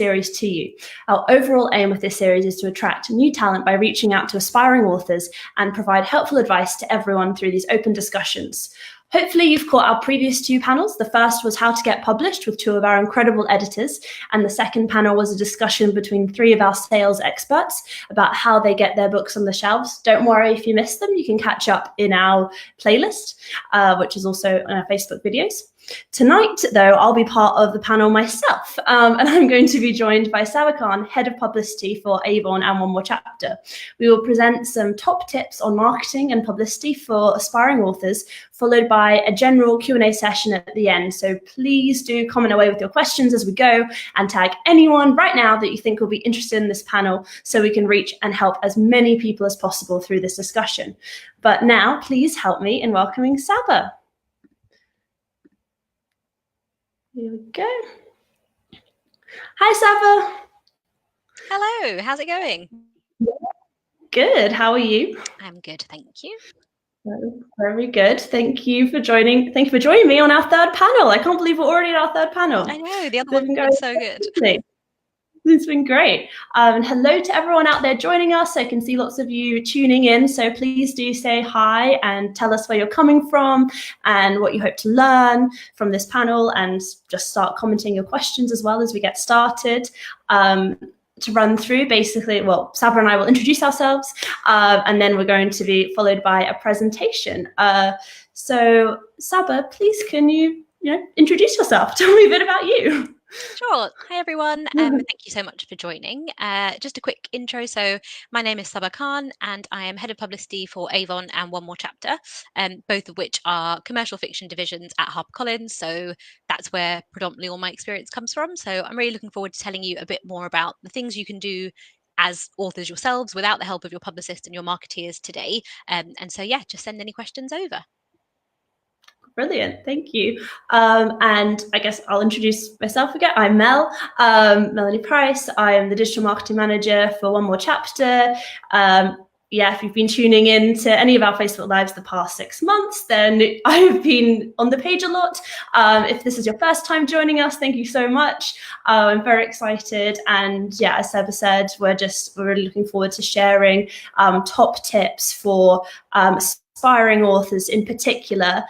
series to you. Our overall aim with this series is to attract new talent by reaching out to aspiring authors and provide helpful advice to everyone through these open discussions. Hopefully you've caught our previous two panels. The first was how to get published with two of our incredible editors. And the second panel was a discussion between three of our sales experts about how they get their books on the shelves. Don't worry if you missed them, you can catch up in our playlist, which is also on our Facebook videos. Tonight, though, I'll be part of the panel myself, and I'm going to be joined by Saba Khan, Head of Publicity for Avon and One More Chapter. We will present some top tips on marketing and publicity for aspiring authors, followed by a general Q&A session at the end. So please do comment away with your questions as we go and tag anyone right now that you think will be interested in this panel so we can reach and help as many people as possible through this discussion. But now, please help me in welcoming Saba. Here we go. Hi, Saba. Hello, how's it going? Good, how are you? I'm good, thank you. Very good. Thank you for joining. Thank you for joining me on our third panel. I can't believe we're already at our third panel. I know, the other one's been so good. It's been great. And hello to everyone out there joining us. I can see lots of you tuning in. So please do say hi and tell us where you're coming from and what you hope to learn from this panel, and just start commenting your questions as well as we get started. To run through, basically, well, Saba and I will introduce ourselves, and then we're going to be followed by a presentation. So Saba, please can you introduce yourself? Tell me a bit about you. Sure. Hi, everyone. Thank you so much for joining. Just a quick intro. So my name is Saba Khan, and I am Head of Publicity for Avon and One More Chapter, both of which are commercial fiction divisions at HarperCollins. So that's where predominantly all my experience comes from. So I'm really looking forward to telling you a bit more about the things you can do as authors yourselves without the help of your publicist and your marketeers today. And so, yeah, just send any questions over. Brilliant, thank you. And I guess I'll introduce myself again. I'm Mel, Melanie Price. I am the Digital Marketing Manager for One More Chapter. If you've been tuning in to any of our Facebook Lives the past 6 months, then I've been on the page a lot. If this is your first time joining us, thank you so much. I'm very excited. And yeah, as Saba said, we're really looking forward to sharing top tips for aspiring authors in particular.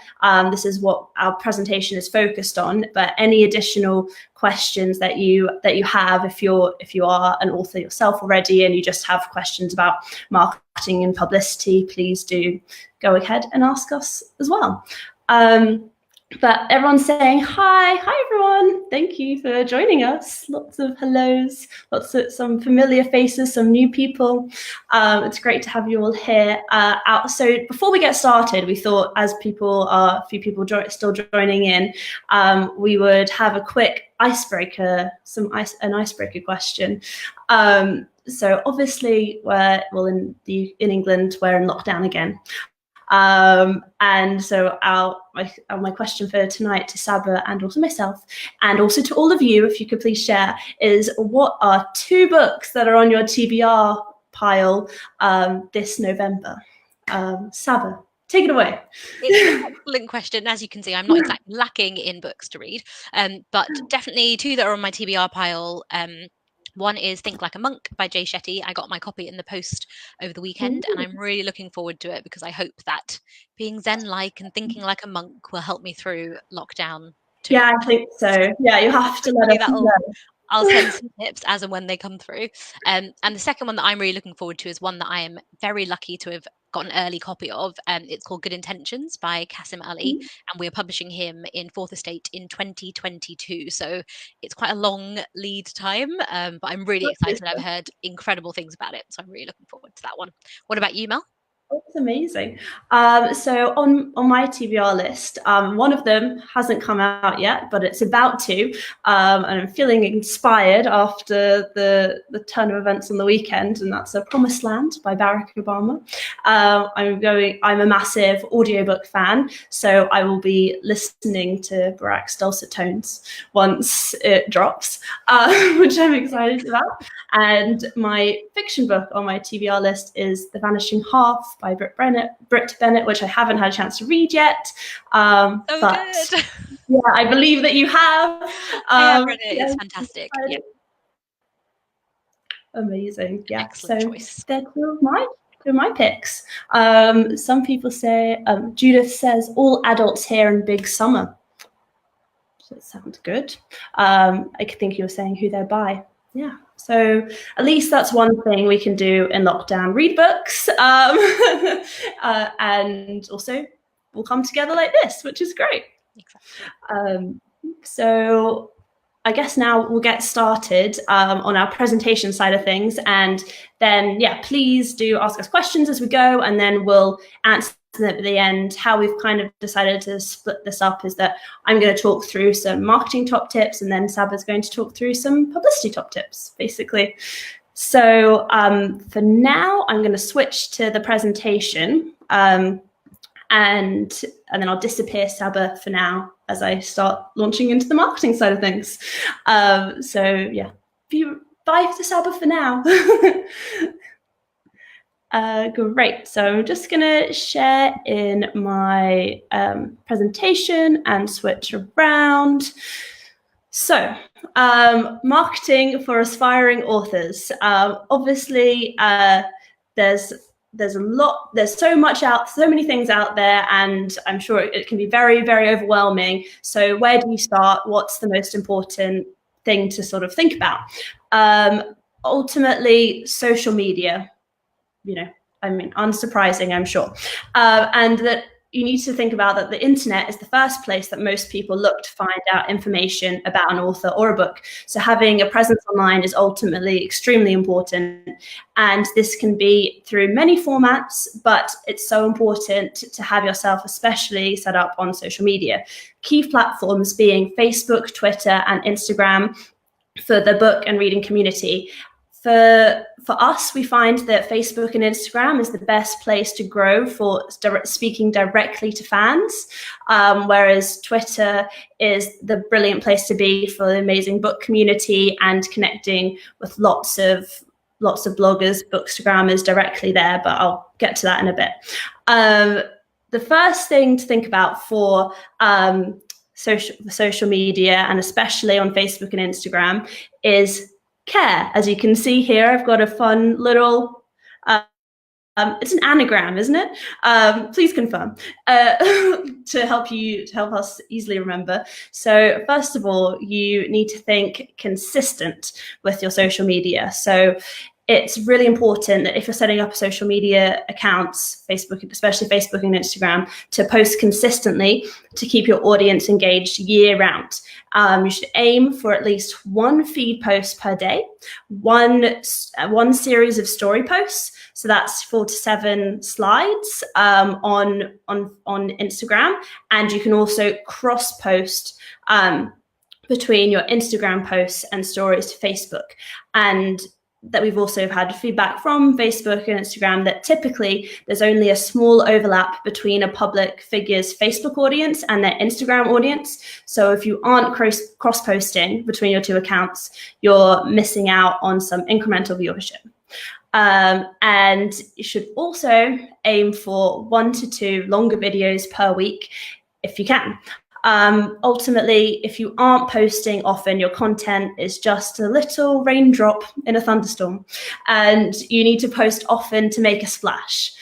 This is what our presentation is focused on, but any additional questions that you have, if you are an author yourself already and you just have questions about marketing and publicity, please do go ahead and ask us as well. But everyone's saying hi everyone, thank you for joining us. Lots of hellos, some familiar faces, some new people. It's great to have you all here. So before we get started, we thought, as a few people still joining in, we would have a quick icebreaker, an icebreaker question. So obviously in England we're in lockdown again. And so my question for tonight to Saba and also myself, and also to all of you, if you could please share, is what are 2 books that are on your TBR pile this November? Saba, take it away. It's an excellent question. As you can see, I'm not exactly lacking in books to read, but definitely 2 that are on my TBR pile. One is Think Like a Monk by Jay Shetty. I got my copy in the post over the weekend, and I'm really looking forward to it because I hope that being Zen-like and thinking like a monk will help me through lockdown too. Yeah, I think so. Yeah, you have to let us know. I'll send some tips as and when they come through. And the second one that I'm really looking forward to is one that I am very lucky to have got an early copy of. It's called Good Intentions by Qasim Ali, and we're publishing him in Fourth Estate in 2022. So it's quite a long lead time, but I'm really excited. I've heard incredible things about it, so I'm really looking forward to that one. What about you, Mel? That's amazing. So on my TBR list, one of them hasn't come out yet, but it's about to, and I'm feeling inspired after the turn of events on the weekend, and that's A Promised Land by Barack Obama. I'm a massive audiobook fan, so I will be listening to Barack's dulcet tones once it drops, which I'm excited about. And my fiction book on my TBR list is The Vanishing Half by Britt Bennett, which I haven't had a chance to read yet. But good. Yeah, I believe that you have. I have read it. It's fantastic. Yeah. Amazing. Yeah. Excellent So choice. they're my picks. Some people say, Judith says, all adults here in Big Summer. So it sounds good. I think you were saying who they're by. Yeah. So at least that's one thing we can do in lockdown: read books, and also we'll come together like this, which is great. Exactly. So I guess now we'll get started on our presentation side of things, and then please do ask us questions as we go, and then we'll answer them at the end. How we've kind of decided to split this up is that I'm going to talk through some marketing top tips, and then Saba's going to talk through some publicity top tips, basically. So for now, I'm going to switch to the presentation, and then I'll disappear Saba for now as I start launching into the marketing side of things. So bye to Saba for now. Great. So I'm just going to share in my presentation and switch around. So marketing for aspiring authors. Obviously, there's so many things out there, and I'm sure it can be very, very overwhelming. So where do you start? What's the most important thing to sort of think about? Ultimately, social media, unsurprising, I'm sure. And that you need to think about that the internet is the first place that most people look to find out information about an author or a book. So having a presence online is ultimately extremely important. And this can be through many formats, but it's so important to have yourself especially set up on social media. Key platforms being Facebook, Twitter, and Instagram for the book and reading community. For us, we find that Facebook and Instagram is the best place to grow for speaking directly to fans, whereas Twitter is the brilliant place to be for the amazing book community and connecting with lots of bloggers, bookstagrammers directly there, but I'll get to that in a bit. The first thing to think about for social media, and especially on Facebook and Instagram, is care. As you can see here, I've got a fun little, it's an anagram, isn't it? Please confirm, to help us easily remember. So first of all, you need to think consistent with your social media. So it's really important that if you're setting up social media accounts, Facebook, especially Facebook and Instagram, to post consistently to keep your audience engaged year round. You should aim for at least one feed post per day, one series of story posts. So that's 4 to 7 slides on Instagram, and you can also cross post between your Instagram posts and stories to Facebook. And that we've also had feedback from Facebook and Instagram that typically there's only a small overlap between a public figure's Facebook audience and their Instagram audience. So if you aren't cross-posting between your two accounts, you're missing out on some incremental viewership. And you should also aim for 1 to 2 longer videos per week if you can. Ultimately, if you aren't posting often, your content is just a little raindrop in a thunderstorm, and you need to post often to make a splash.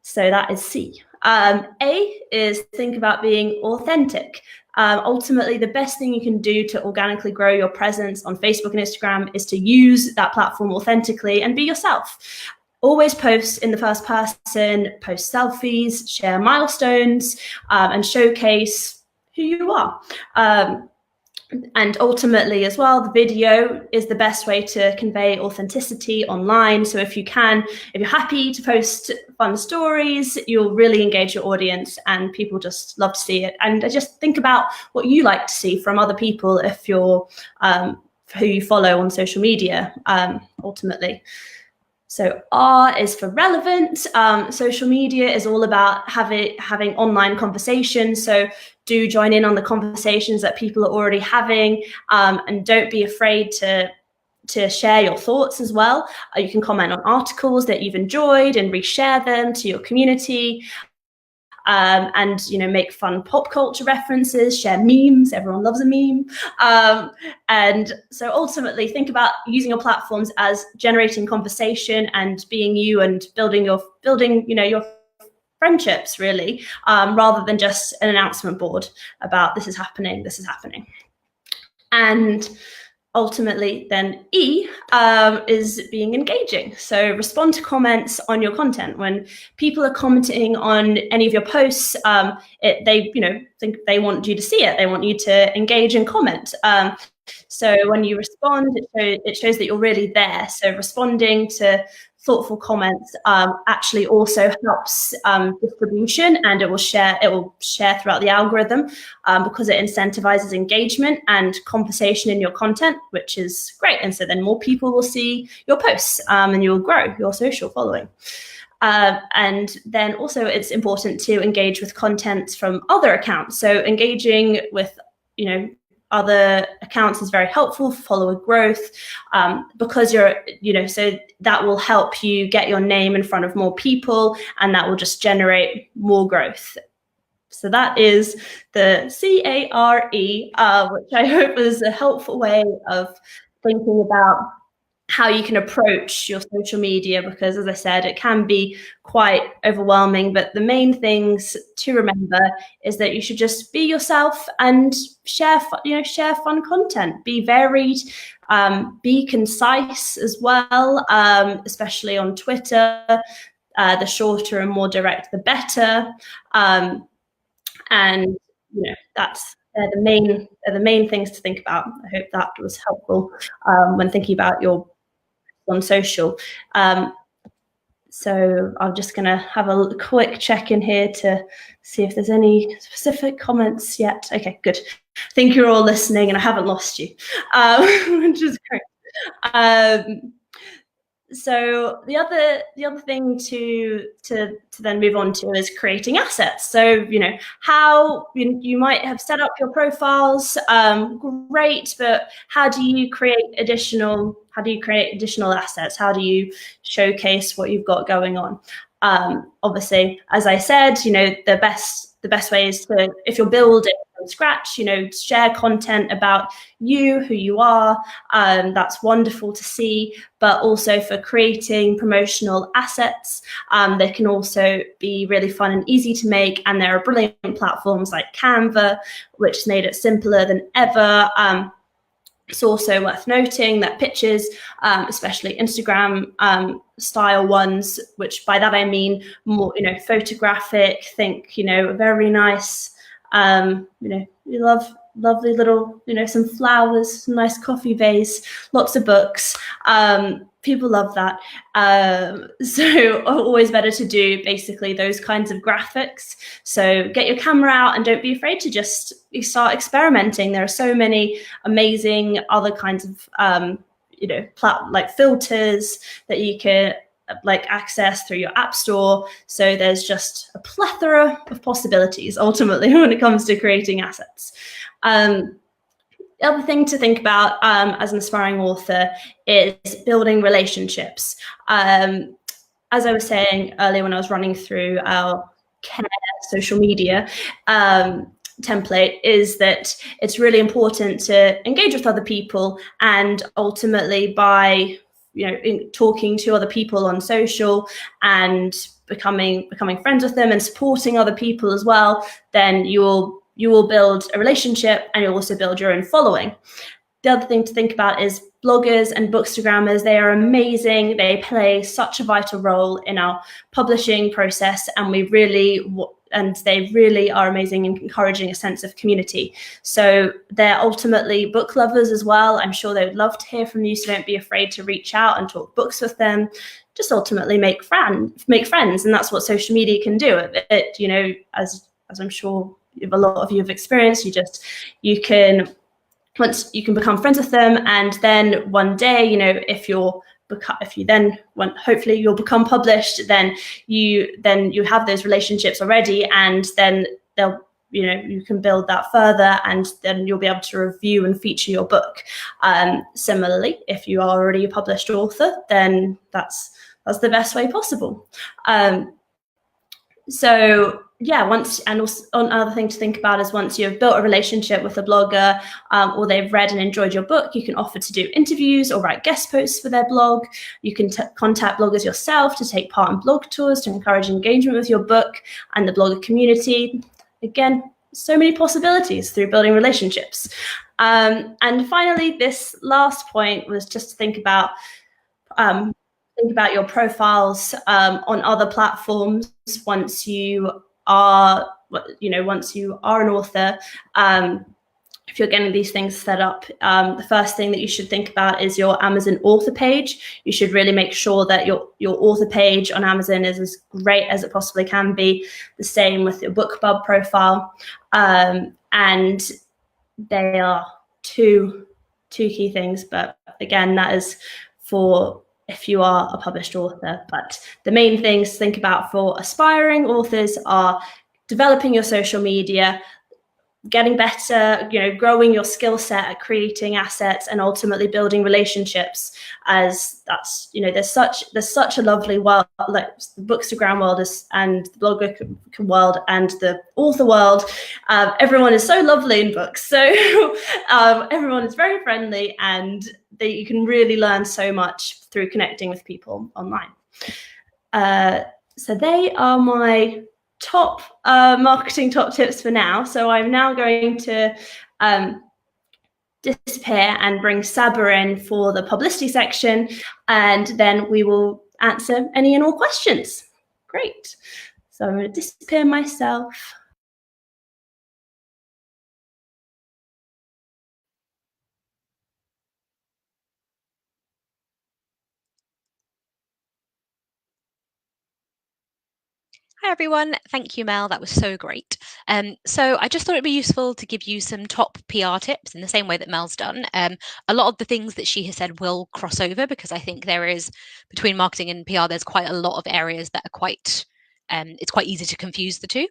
So that is C. A is think about being authentic. Ultimately, the best thing you can do to organically grow your presence on Facebook and Instagram is to use that platform authentically and be yourself. Always post in the first person, post selfies, share milestones, and showcase who you are. And ultimately as well, the video is the best way to convey authenticity online. So if you're happy to post fun stories, you'll really engage your audience and people just love to see it. And just think about what you like to see from other people if you're who you follow on social media, ultimately. So R is for relevant. Social media is all about having online conversations. So do join in on the conversations that people are already having, and don't be afraid to share your thoughts as well. You can comment on articles that you've enjoyed and reshare them to your community. and make fun pop culture references, share memes. Everyone loves a meme. And so ultimately think about using your platforms as generating conversation and being you and building your friendships, really, rather than just an announcement board about this is happening. And ultimately then E is being engaging. So respond to comments on your content. When people are commenting on any of your posts, they think they want you to see it. They want you to engage and comment. So when you respond, it shows that you're really there. So responding to thoughtful comments actually also helps distribution, and it will share throughout the algorithm because it incentivizes engagement and conversation in your content, which is great. And so then more people will see your posts and you'll grow your social following. And then also it's important to engage with content from other accounts. So engaging with other accounts is very helpful for follower growth, because so that will help you get your name in front of more people, and that will just generate more growth. So that is the CARE, which I hope is a helpful way of thinking about how you can approach your social media, because as I said, it can be quite overwhelming. But the main things to remember is that you should just be yourself and share fun content, be varied, be concise as well, especially on Twitter. The shorter and more direct, the better. And that's the main things to think about. I hope that was helpful when thinking about your on social. So I'm just going to have a quick check in here to see if there's any specific comments yet. Okay, good. I think you're all listening and I haven't lost you, which is great. So the other thing to then move on to is creating assets. So how you might have set up your profiles, great, but how do you create additional assets? How do you showcase what you've got going on? Obviously, as I said, the best way is to, if you're building from scratch, share content about you, who you are. That's wonderful to see. But also for creating promotional assets, they can also be really fun and easy to make. And there are brilliant platforms like Canva, which made it simpler than ever. It's also worth noting that pictures, especially Instagram style ones, which by that I mean more, photographic, think, a very nice, you love lovely little, some flowers, some nice coffee vase, lots of books. People love that. So always better to do basically those kinds of graphics. So get your camera out and don't be afraid to just start experimenting. There are so many amazing other kinds of, like filters that you can access through your app store. So there's just a plethora of possibilities ultimately when it comes to creating assets. The other thing to think about as an aspiring author is building relationships. As I was saying earlier when I was running through our CARE social media template, is that it's really important to engage with other people, and ultimately by talking to other people on social and becoming friends with them and supporting other people as well, then you will build a relationship and you'll also build your own following. The other thing to think about is bloggers and bookstagrammers. They are amazing. They play such a vital role in our publishing process, and they really are amazing in encouraging a sense of community. So they're ultimately book lovers as well. I'm sure they would love to hear from you, so don't be afraid to reach out and talk books with them. Just ultimately make friends, and that's what social media can do. As I'm sure a lot of you have experienced, you can become friends with them, and then one day, if you then hopefully you'll become published, then you have those relationships already, and then you can build that further, and then you'll be able to review and feature your book. Similarly, if you are already a published author, then that's the best way possible. So yeah, and also another thing to think about is once you've built a relationship with a blogger, or they've read and enjoyed your book, you can offer to do interviews or write guest posts for their blog. You can contact bloggers yourself to take part in blog tours to encourage engagement with your book and the blogger community. Again, so many possibilities through building relationships. And finally, this last point was just to think about your profiles on other platforms once you are, once you are an author. If you're getting these things set up, the first thing that you should think about is your Amazon author page. You should really make sure that your author page on Amazon is as great as it possibly can be. The same with your BookBub profile. And they are two key things, but again, that is for if you are a published author. But the main things to think about for aspiring authors are developing your social media, getting better, growing your skill set at creating assets, and ultimately building relationships. As that's, there's such a lovely world, like the Bookstagram world and the blogger world and the author world. Everyone is so lovely in books, so everyone is very friendly, and you can really learn so much through connecting with people online. So they are my top marketing top tips for now. So I'm now going to disappear and bring Saba in for the publicity section, and then we will answer any and all questions. Great. So I'm going to disappear myself. Hi everyone, thank you Mel, that was so great. So I just thought it'd be useful to give you some top PR tips in the same way that Mel's done. A lot of the things that she has said will cross over, because I think there is, between marketing and PR, there's quite a lot of areas that are quite, it's quite easy to confuse the two.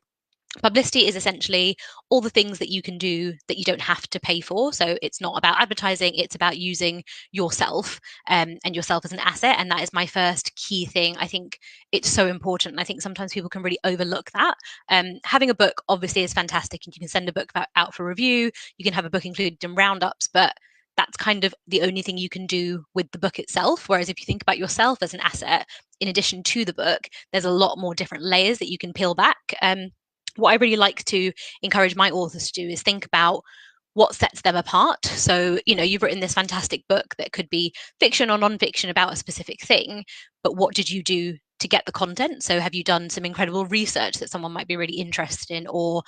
Publicity is essentially all the things that you can do that you don't have to pay for. So it's not about advertising, it's about using yourself and yourself as an asset. And that is my first key thing. I think it's so important. I think sometimes people can really overlook that. Having a book obviously is fantastic, and you can send a book out for review. You can have a book included in roundups, but that's kind of the only thing you can do with the book itself. Whereas if you think about yourself as an asset, in addition to the book, there's a lot more different layers that you can peel back. What I really like to encourage my authors to do is think about what sets them apart. So, you've written this fantastic book that could be fiction or non-fiction about a specific thing, but what did you do to get the content? So have you done some incredible research that someone might be really interested in, or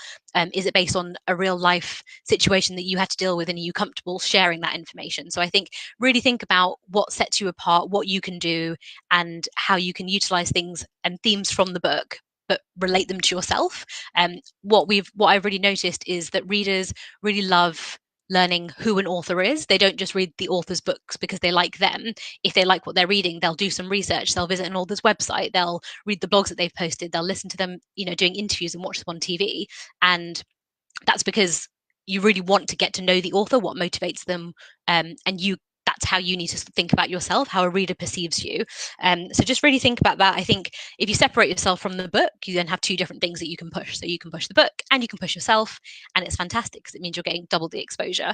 is it based on a real life situation that you had to deal with, and are you comfortable sharing that information? So I think really think about what sets you apart, what you can do, and how you can utilize things and themes from the book but relate them to yourself. What I've really noticed is that readers really love learning who an author is. They don't just read the author's books because they like them. If they like what they're reading, they'll do some research, they'll visit an author's website, they'll read the blogs that they've posted, they'll listen to them, doing interviews and watch them on TV. And that's because you really want to get to know the author, what motivates them, and that's how you need to think about yourself, how a reader perceives you. So just really think about that. I think if you separate yourself from the book, you then have two different things that you can push. So you can push the book and you can push yourself, and it's fantastic because it means you're getting double the exposure.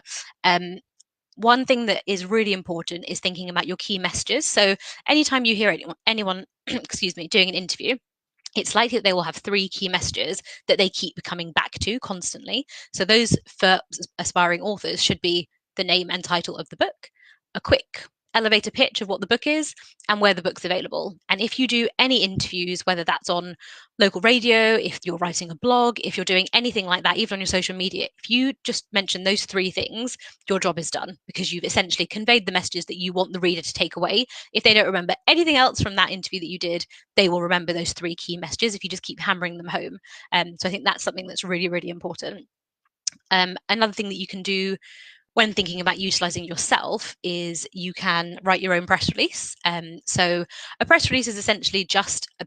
One thing that is really important is thinking about your key messages. So anytime you hear anyone excuse me, doing an interview, it's likely that they will have three key messages that they keep coming back to constantly. So those for aspiring authors should be the name and title of the book, a quick elevator pitch of what the book is, and where the book's available. And if you do any interviews, whether that's on local radio, if you're writing a blog, if you're doing anything like that, even on your social media, if you just mention those three things, your job is done, because you've essentially conveyed the messages that you want the reader to take away. If they don't remember anything else from that interview that you did, they will remember those three key messages if you just keep hammering them home. So I think that's something that's really, really important. Another thing that you can do when thinking about utilizing yourself is you can write your own press release. So a press release is essentially just a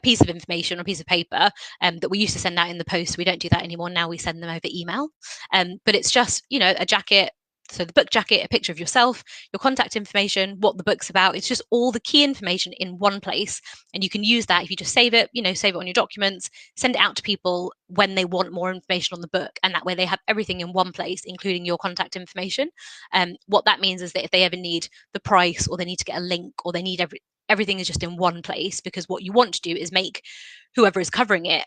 piece of information or a piece of paper that we used to send out in the post. We don't do that anymore. Now we send them over email. But it's just, a jacket So the book jacket, a picture of yourself, your contact information, what the book's about. It's just all the key information in one place. And you can use that if you just save it, save it on your documents, send it out to people when they want more information on the book. And that way they have everything in one place, including your contact information. What that means is that if they ever need the price, or they need to get a link, or they need everything is just in one place, because what you want to do is make whoever is covering it,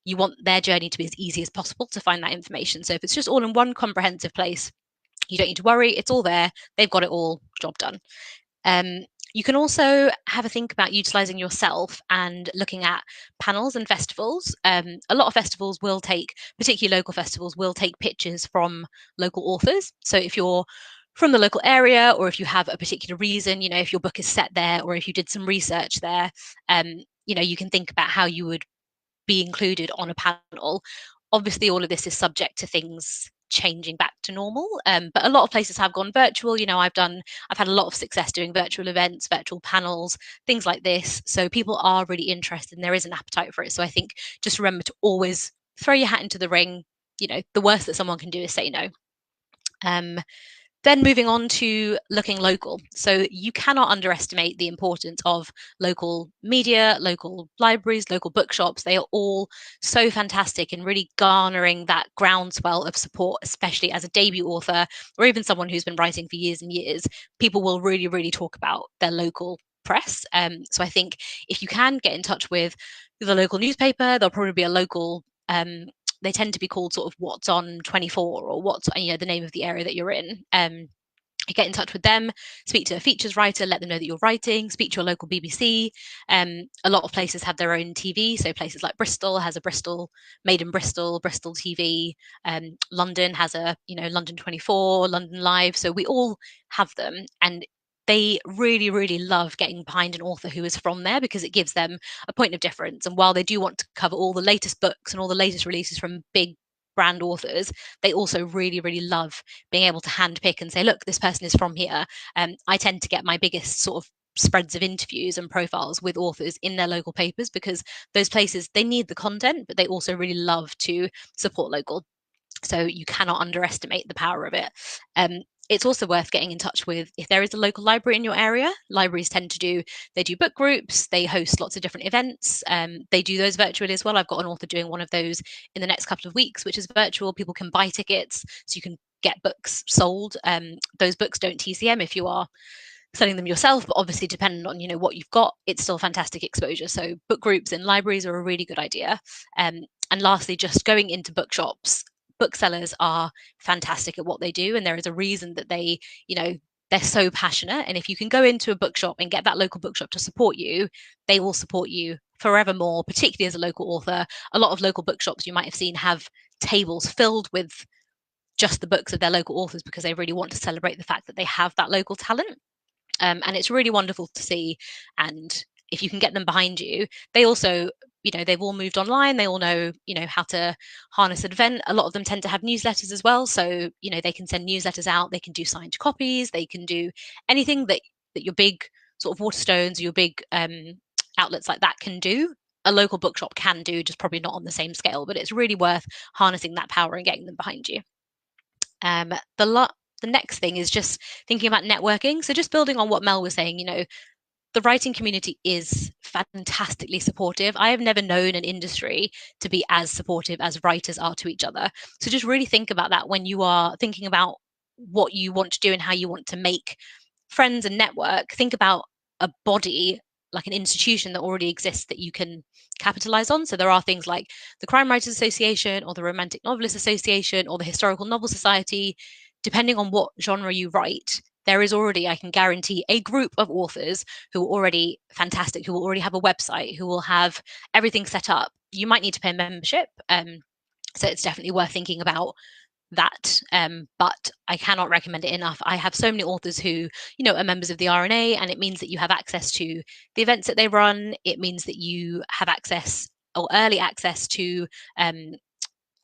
you want their journey to be as easy as possible to find that information. So if it's just all in one comprehensive place, you don't need to worry, it's all there, they've got it all, job done. You can also have a think about utilizing yourself and looking at panels and festivals. A lot of festivals will take, particularly local festivals, will take pictures from local authors. So if you're from the local area, or if you have a particular reason, if your book is set there, or if you did some research there, you can think about how you would be included on a panel. Obviously, all of this is subject to things changing back to normal, but a lot of places have gone virtual. I've had a lot of success doing virtual events, virtual panels, things like this. So people are really interested, and there is an appetite for it. So I think just remember to always throw your hat into the ring. The worst that someone can do is say no. Then moving on to looking local. So you cannot underestimate the importance of local media, local libraries, local bookshops. They are all so fantastic in really garnering that groundswell of support, especially as a debut author, or even someone who's been writing for years and years. People will really, really talk about their local press. So I think if you can get in touch with the local newspaper, there'll probably be a local they tend to be called sort of What's On 24, or what's the name of the area that you're in. You get in touch with them, speak to a features writer, let them know that you're writing, speak to your local BBC. A lot of places have their own TV, so places like Bristol has a Bristol Made in Bristol TV. London has a London 24, London Live. So we all have them, and they really, really love getting behind an author who is from there, because it gives them a point of difference. And while they do want to cover all the latest books and all the latest releases from big brand authors, they also really, really love being able to handpick and say, look, this person is from here. I tend to get my biggest sort of spreads of interviews and profiles with authors in their local papers, because those places, they need the content, but they also really love to support local. So you cannot underestimate the power of it. It's also worth getting in touch with, if there is a local library in your area. Libraries tend to do book groups, they host lots of different events. They do those virtually as well. I've got an author doing one of those in the next couple of weeks, which is virtual. People can buy tickets, so you can get books sold. Those books don't TCM if you are selling them yourself, but obviously depending on what you've got, it's still fantastic exposure. So book groups in libraries are a really good idea. And lastly, just going into bookshops. Booksellers are fantastic at what they do, and there is a reason that they're so passionate. And if you can go into a bookshop and get that local bookshop to support you, they will support you forevermore, particularly as a local author. A lot of local bookshops you might have seen have tables filled with just the books of their local authors, because they really want to celebrate the fact that they have that local talent. And it's really wonderful to see. And if you can get them behind you, they also, they've all moved online. They all know, how to harness an event. A lot of them tend to have newsletters as well. So, they can send newsletters out. They can do signed copies. They can do anything that your big sort of Waterstones or your big outlets like that can do. A local bookshop can do, just probably not on the same scale, but it's really worth harnessing that power and getting them behind you. The next thing is just thinking about networking. So just building on what Mel was saying, the writing community is fantastically supportive. I have never known an industry to be as supportive as writers are to each other. So just really think about that when you are thinking about what you want to do and how you want to make friends and network. Think about a body, like an institution that already exists that you can capitalize on. So there are things like the Crime Writers Association, or the Romantic Novelists Association, or the Historical Novel Society. Depending on what genre you write, there is already, I can guarantee, a group of authors who are already fantastic, who will already have a website, who will have everything set up. You might need to pay membership. So it's definitely worth thinking about that. But I cannot recommend it enough. I have so many authors who, are members of the RNA, and it means that you have access to the events that they run. It means that you have access, or early access, to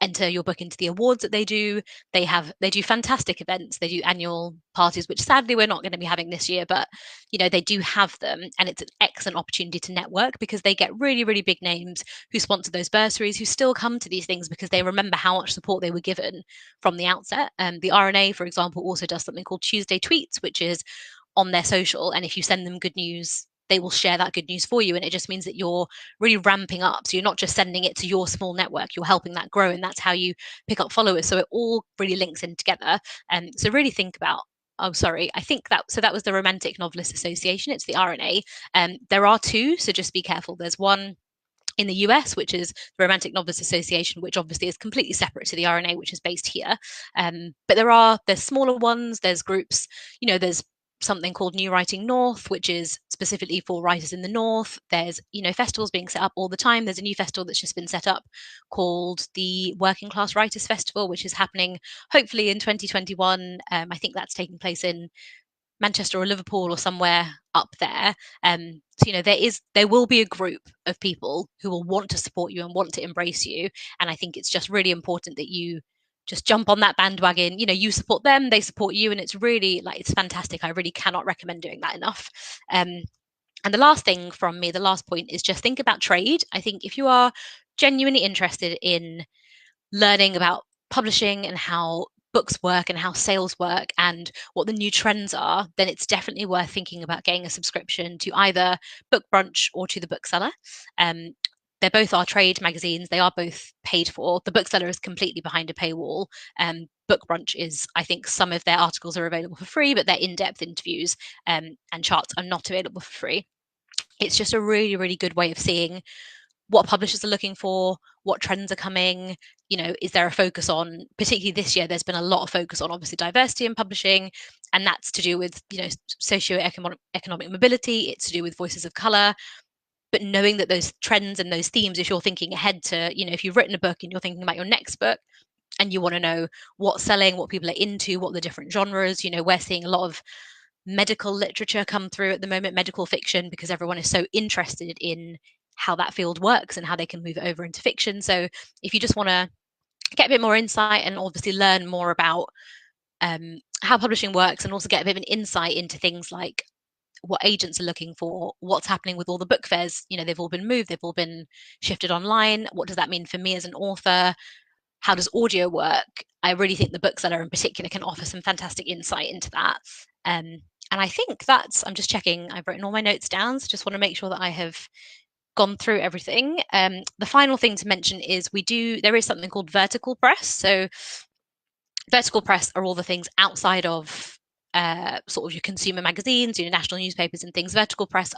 enter your book into the awards that they do. They do fantastic events. They do annual parties, which sadly we're not going to be having this year, but they do have them, and it's an excellent opportunity to network because they get really, really big names who sponsor those bursaries, who still come to these things because they remember how much support they were given from the outset. The RNA, for example, also does something called Tuesday Tweets, which is on their social, and if you send them good news, they will share that good news for you. And it just means that you're really ramping up. So you're not just sending it to your small network, you're helping that grow. And that's how you pick up followers. So it all really links in together. And so really think about, I think that was the Romantic Novelist Association. It's the RNA. There are two, so just be careful. There's one in the US, which is the Romantic Novelist Association, which obviously is completely separate to the RNA, which is based here. But there's smaller ones, there's groups, there's something called New Writing North, which is specifically for writers in the North. There's, festivals being set up all the time. There's a new festival that's just been set up called the Working Class Writers Festival, which is happening hopefully in 2021. I think that's taking place in Manchester or Liverpool or somewhere up there. So there will be a group of people who will want to support you and want to embrace you. And I think it's just really important that you just jump on that bandwagon. You support them, they support you, and it's really it's fantastic. I really cannot recommend doing that enough. And the last thing from me, the last point, is just think about trade. I think if you are genuinely interested in learning about publishing and how books work and how sales work and what the new trends are, then it's definitely worth thinking about getting a subscription to either Book Brunch or to The Bookseller. They both are trade magazines. They are both paid for. The Bookseller is completely behind a paywall. Book Brunch is, I think some of their articles are available for free, but their in-depth interviews and charts are not available for free. It's just a really, really good way of seeing what publishers are looking for, what trends are coming. Is there a focus on, particularly this year, there's been a lot of focus on obviously diversity in publishing, and that's to do with, socioeconomic mobility. It's to do with voices of color. But knowing that those trends and those themes, if you're thinking ahead to, if you've written a book and you're thinking about your next book and you want to know what's selling, what people are into, what the different genres, we're seeing a lot of medical literature come through at the moment, medical fiction, because everyone is so interested in how that field works and how they can move it over into fiction. So if you just want to get a bit more insight and obviously learn more about how publishing works, and also get a bit of an insight into things like what agents are looking for, what's happening with all the book fairs, they've all been moved, they've all been shifted online. What does that mean for me as an author? How does audio work? I really think the Bookseller in particular can offer some fantastic insight into that. And I think I'm just checking, I've written all my notes down, so just want to make sure that I have gone through everything. The final thing to mention is there is something called vertical press. So vertical press are all the things outside of sort of your consumer magazines, national newspapers and things. Vertical press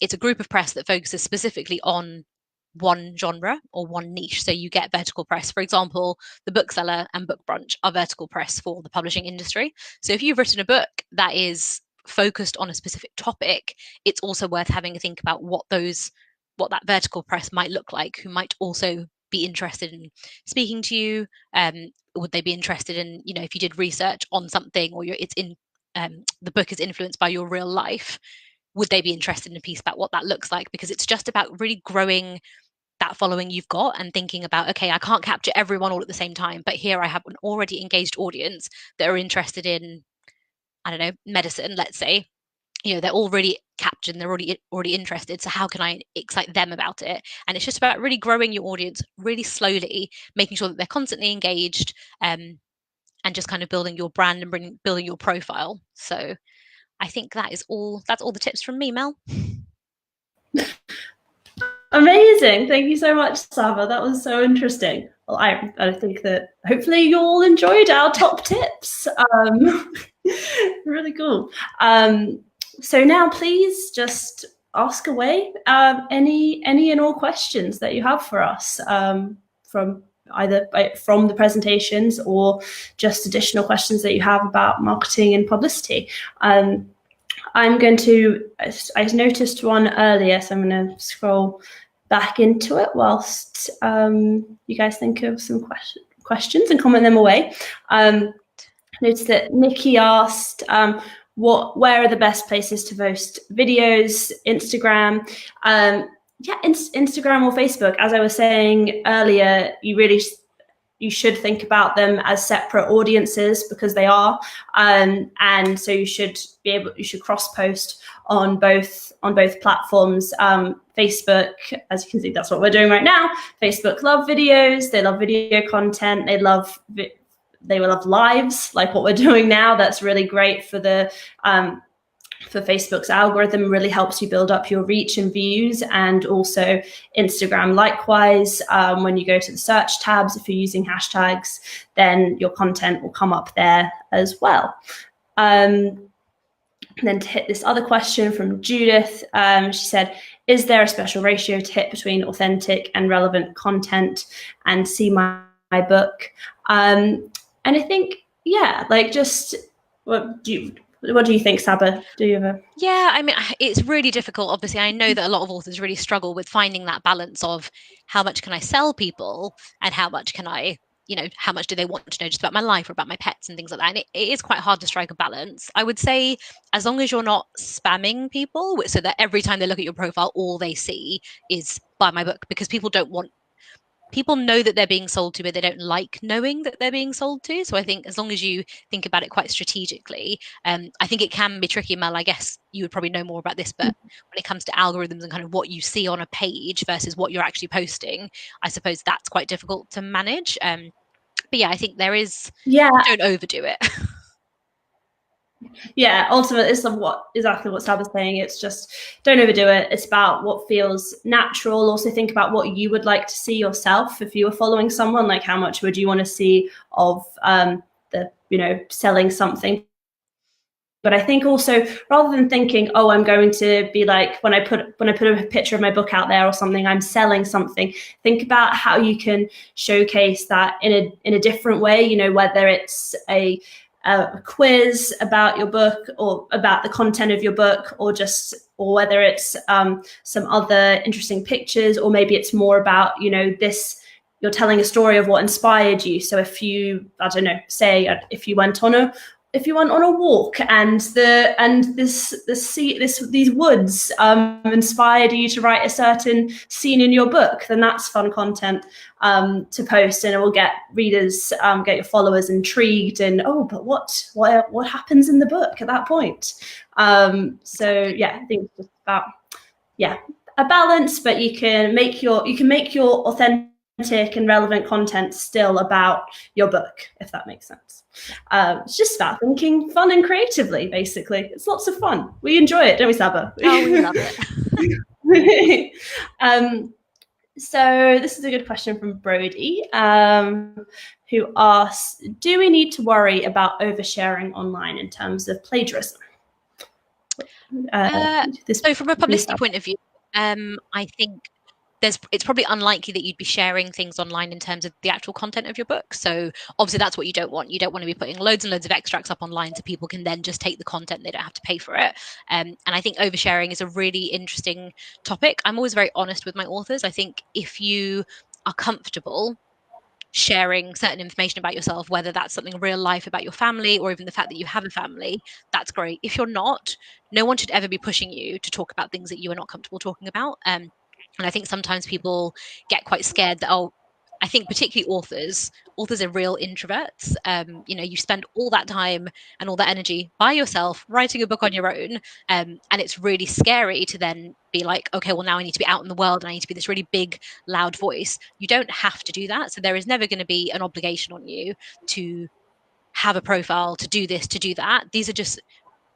it's a group of press that focuses specifically on one genre or one niche. So you get vertical press. For example, the Bookseller and Book Brunch are vertical press for the publishing industry. So if you've written a book that is focused on a specific topic, it's also worth having a think about what that vertical press might look like, who might also be interested in speaking to you. Would they be interested in, if you did research on something, or the book is influenced by your real life, would they be interested in a piece about what that looks like? Because it's just about really growing that following you've got and thinking about, okay, I can't capture everyone all at the same time, but here I have an already engaged audience that are interested in, I don't know, medicine, let's say. They're already captured and they're already interested. So how can I excite them about it? And it's just about really growing your audience really slowly, making sure that they're constantly engaged, and just kind of building your brand and building your profile. So I think that's all the tips from me, Mel. Amazing. Thank you so much, Saba. That was so interesting. Well, I think that hopefully you all enjoyed our top tips. Really cool. So now please just ask away any and all questions that you have for us, from the presentations or just additional questions that you have about marketing and publicity. I noticed one earlier, so I'm going to scroll back into it whilst you guys think of some questions and comment them away. Noticed that Nikki asked, where are the best places to post videos? Instagram. Instagram or Facebook. As I was saying earlier, you really you should think about them as separate audiences, because they are, and so you should cross post on both platforms. Facebook, as you can see, that's what we're doing right now. Facebook love videos, they love video content, they will love lives like what we're doing now. That's really great for the for Facebook's algorithm, really helps you build up your reach and views. And also Instagram likewise, when you go to the search tabs, if you're using hashtags, then your content will come up there as well. And then to hit this other question from Judith, she said, is there a special ratio to hit between authentic and relevant content and see my book? And I think, yeah, like, just what do you think, Saba? Do you ever? Yeah, I mean, it's really difficult. Obviously, I know that a lot of authors really struggle with finding that balance of how much can I sell people and how much can I, how much do they want to know just about my life or about my pets and things like that. And it is quite hard to strike a balance. I would say, as long as you're not spamming people so that every time they look at your profile, all they see is buy my book, because people know that they're being sold to, but they don't like knowing that they're being sold to. So I think as long as you think about it quite strategically, I think it can be tricky. Mel, I guess you would probably know more about this, but when it comes to algorithms and kind of what you see on a page versus what you're actually posting, I suppose that's quite difficult to manage. But yeah, I think there is, don't overdo it. Yeah, ultimately, it's exactly what Sab was saying. It's just, don't overdo it. It's about what feels natural. Also think about what you would like to see yourself. If you were following someone, like, how much would you want to see of selling something? But I think also, rather than thinking, oh, I'm going to be like, when I put a picture of my book out there or something, I'm selling something, think about how you can showcase that in a different way, whether it's a quiz about your book or about the content of your book, or whether it's some other interesting pictures, or maybe it's more about, you're telling a story of what inspired you. So if you, I don't know, say if you went on a walk and these woods inspired you to write a certain scene in your book, then that's fun content to post, and it will get readers, get your followers intrigued, and but what happens in the book at that point? So yeah, I think it's just about a balance, but you can make your authentic and relevant content still about your book, if that makes sense. It's just about thinking fun and creatively, basically. It's lots of fun. We enjoy it, don't we, Saba? Oh, we love it. So this is a good question from Brody, who asks, do we need to worry about oversharing online in terms of plagiarism? So from a publicity point of view, I think it's probably unlikely that you'd be sharing things online in terms of the actual content of your book. So obviously that's what you don't want. You don't want to be putting loads and loads of extracts up online so people can then just take the content. They don't have to pay for it. And I think oversharing is a really interesting topic. I'm always very honest with my authors. I think if you are comfortable sharing certain information about yourself, whether that's something real life about your family or even the fact that you have a family, that's great. If you're not, no one should ever be pushing you to talk about things that you are not comfortable talking about. And I think sometimes people get quite scared that, I think particularly authors are real introverts. You spend all that time and all that energy by yourself writing a book on your own. And it's really scary to then be like, okay, well, now I need to be out in the world and I need to be this really big, loud voice. You don't have to do that. So there is never going to be an obligation on you to have a profile, to do this, to do that. These are just,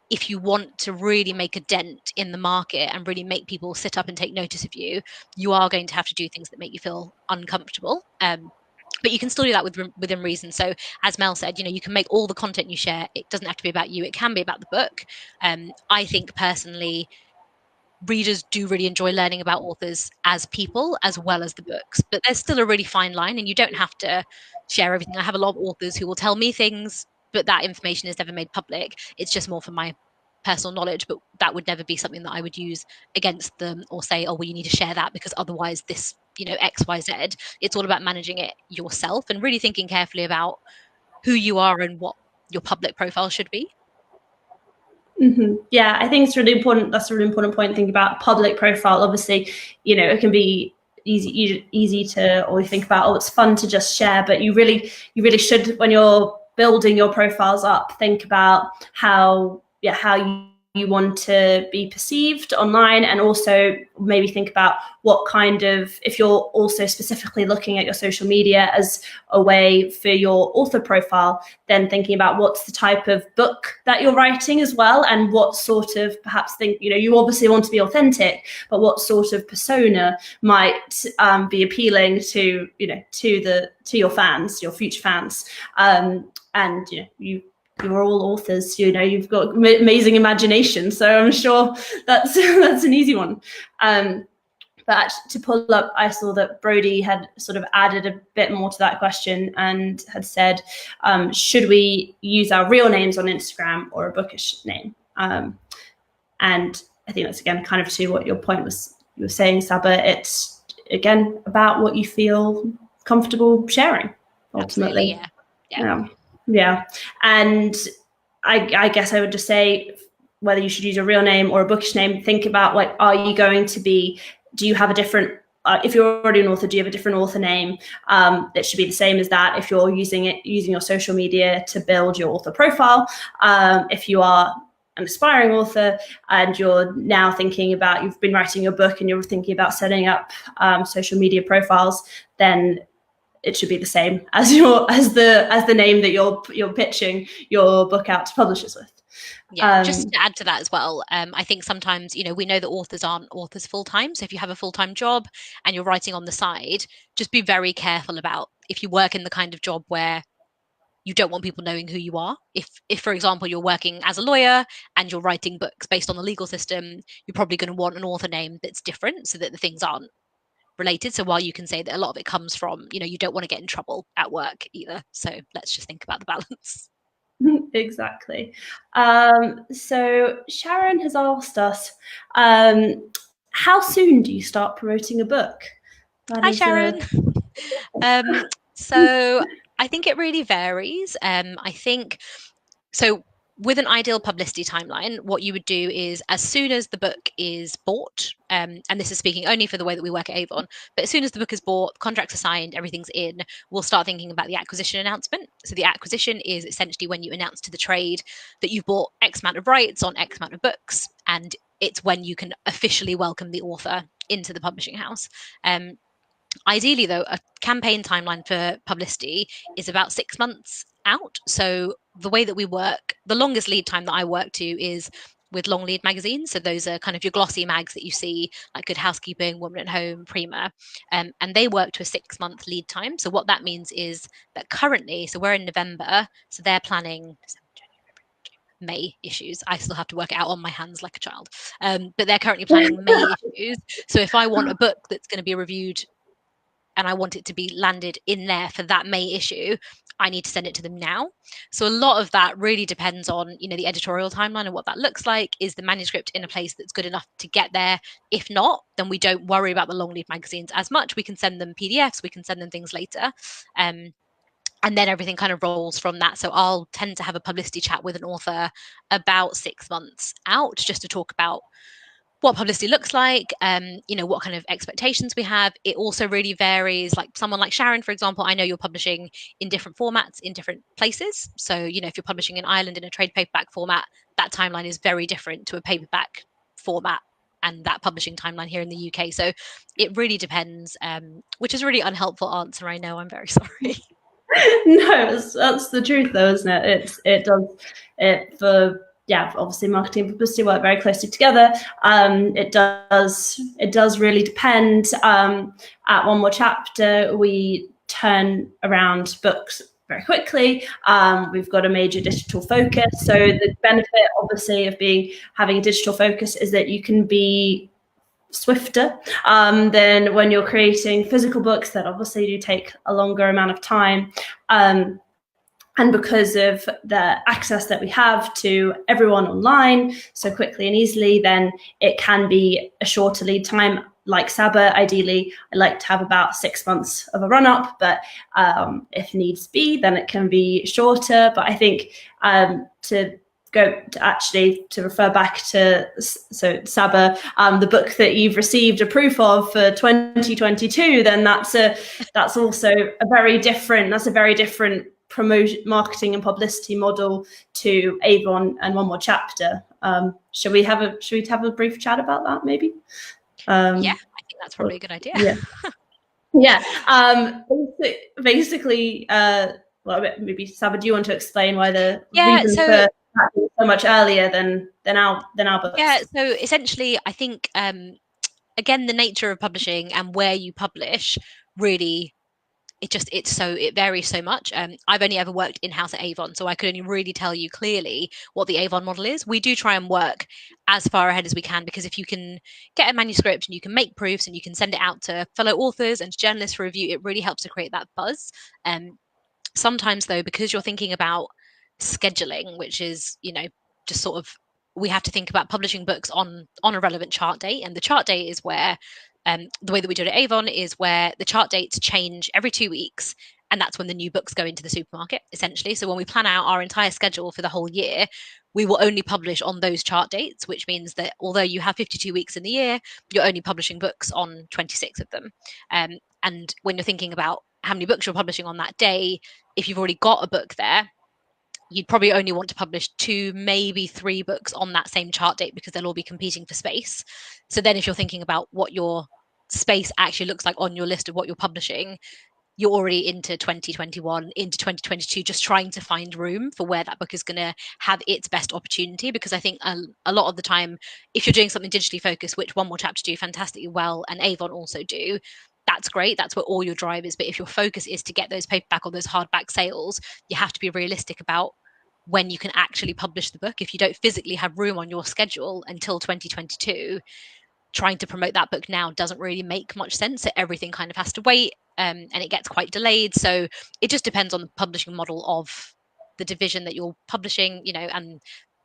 if you want to really make a dent in the market and really make people sit up and take notice of you, you are going to have to do things that make you feel uncomfortable. But you can still do that within reason. So as Mel said, you can make all the content you share. It doesn't have to be about you. It can be about the book. I think personally, readers do really enjoy learning about authors as people as well as the books. But there's still a really fine line, and you don't have to share everything. I have a lot of authors who will tell me things, but that information is never made public. It's just more for my personal knowledge, but that would never be something that I would use against them or say, oh, well, you need to share that because otherwise this, X, Y, Z. It's all about managing it yourself and really thinking carefully about who you are and what your public profile should be. Mm-hmm. Yeah, I think it's really important. That's a really important point. Thinking about public profile. Obviously, it can be easy to always think about, oh, it's fun to just share, but you really should, when you're building your profiles up, think about how you want to be perceived online, and also maybe think about what kind of, if you're also specifically looking at your social media as a way for your author profile, then thinking about what's the type of book that you're writing as well, and what sort of, perhaps you obviously want to be authentic, but what sort of persona might be appealing to your fans, your future fans, and you're all authors, you've got amazing imagination, so I'm sure that's an easy one. But to pull up, I saw that Brody had sort of added a bit more to that question and had said, should we use our real names on Instagram or a bookish name? And I think that's, again, kind of to what your point was, you were saying, Saba. It's, again, about what you feel comfortable sharing, ultimately. Absolutely, yeah. And I guess I would just say, whether you should use a real name or a bookish name, think about, like, do you have a different, if you're already an author, do you have a different author name that should be the same as that? If you're using your social media to build your author profile, if you are an aspiring author and you're now thinking about, you've been writing your book and you're thinking about setting up social media profiles, then it should be the same as the name that you're pitching your book out to publishers with. Yeah, just to add to that as well, I think sometimes, we know that authors aren't authors full-time. So if you have a full-time job and you're writing on the side, just be very careful about, if you work in the kind of job where you don't want people knowing who you are. If for example, you're working as a lawyer and you're writing books based on the legal system, you're probably going to want an author name that's different so that the things aren't related. So while you can say that a lot of it comes from, you don't want to get in trouble at work either. So let's just think about the balance. Exactly. So Sharon has asked us, how soon do you start promoting a book? Hi, Sharon. So I think it really varies. I think so. With an ideal publicity timeline, what you would do is, as soon as the book is bought, and this is speaking only for the way that we work at Avon, but as soon as the book is bought, contracts are signed, everything's in, we'll start thinking about the acquisition announcement. So the acquisition is essentially when you announce to the trade that you've bought X amount of rights on X amount of books, and it's when you can officially welcome the author into the publishing house. Ideally, though, a campaign timeline for publicity is about 6 months out. So the way that we work, the longest lead time that I work to is with long lead magazines. So those are kind of your glossy mags that you see, like Good Housekeeping, Woman at Home, Prima, and they work to a 6-month lead time. So what that means is that currently, so we're in November, so they're planning May issues. I still have to work it out on my hands like a child, but they're currently planning May issues. So if I want a book that's going to be reviewed and I want it to be landed in there for that May issue, I need to send it to them now. So a lot of that really depends on, the editorial timeline and what that looks like. Is the manuscript in a place that's good enough to get there? If not, then we don't worry about the long lead magazines as much. We can send them PDFs, we can send them things later. And then everything kind of rolls from that. So I'll tend to have a publicity chat with an author about 6 months out, just to talk about what publicity looks like, what kind of expectations we have. It also really varies. Like someone like Sharon, for example, I know you're publishing in different formats in different places. So, if you're publishing in Ireland in a trade paperback format, that timeline is very different to a paperback format and that publishing timeline here in the UK. So it really depends, which is a really unhelpful answer. I know, I'm very sorry. No, that's the truth, though, isn't it? Obviously marketing and publicity work very closely together. It does really depend. At One More Chapter, we turn around books very quickly. We've got a major digital focus. So the benefit, obviously, of having a digital focus is that you can be swifter than when you're creating physical books that obviously do take a longer amount of time. And because of the access that we have to everyone online so quickly and easily, then it can be a shorter lead time. Like Saba, ideally, I like to have about 6 months of a run-up, but if needs be, then it can be shorter. But I think to go to actually to refer back to Saba, the book that you've received a proof of for 2022, then that's also a very different promotion, marketing and publicity model to Avon and One More Chapter. Should we have a brief chat about that, maybe? Yeah, I think that's probably a good idea. Yeah. Basically, well, maybe Saba, do you want to explain why the reason for so much earlier than our books? Yeah, so essentially, I think again, the nature of publishing and where you publish really, it varies so much. I've only ever worked in-house at Avon, so I could only really tell you clearly what the Avon model is. We do try and work as far ahead as we can, because if you can get a manuscript and you can make proofs and you can send it out to fellow authors and journalists for review, it really helps to create that buzz. Sometimes though, because you're thinking about scheduling, which is, just sort of, we have to think about publishing books on a relevant chart date, and the chart date is where the way that we do it at Avon is where the chart dates change every 2 weeks, and that's when the new books go into the supermarket, essentially. So when we plan out our entire schedule for the whole year, we will only publish on those chart dates, which means that although you have 52 weeks in the year, you're only publishing books on 26 of them. And when you're thinking about how many books you're publishing on that day, if you've already got a book there, you'd probably only want to publish 2, maybe 3 books on that same chart date, because they'll all be competing for space. So then if you're thinking about what your space actually looks like on your list of what you're publishing, you're already into 2021, into 2022, just trying to find room for where that book is going to have its best opportunity. Because I think a lot of the time, if you're doing something digitally focused, which One More Chapter do fantastically well, and Avon also do, that's great. That's where all your drive is. But if your focus is to get those paperback or those hardback sales, you have to be realistic about when you can actually publish the book. If you don't physically have room on your schedule until 2022, trying to promote that book now doesn't really make much sense. So everything kind of has to wait, and it gets quite delayed. So it just depends on the publishing model of the division that you're publishing, and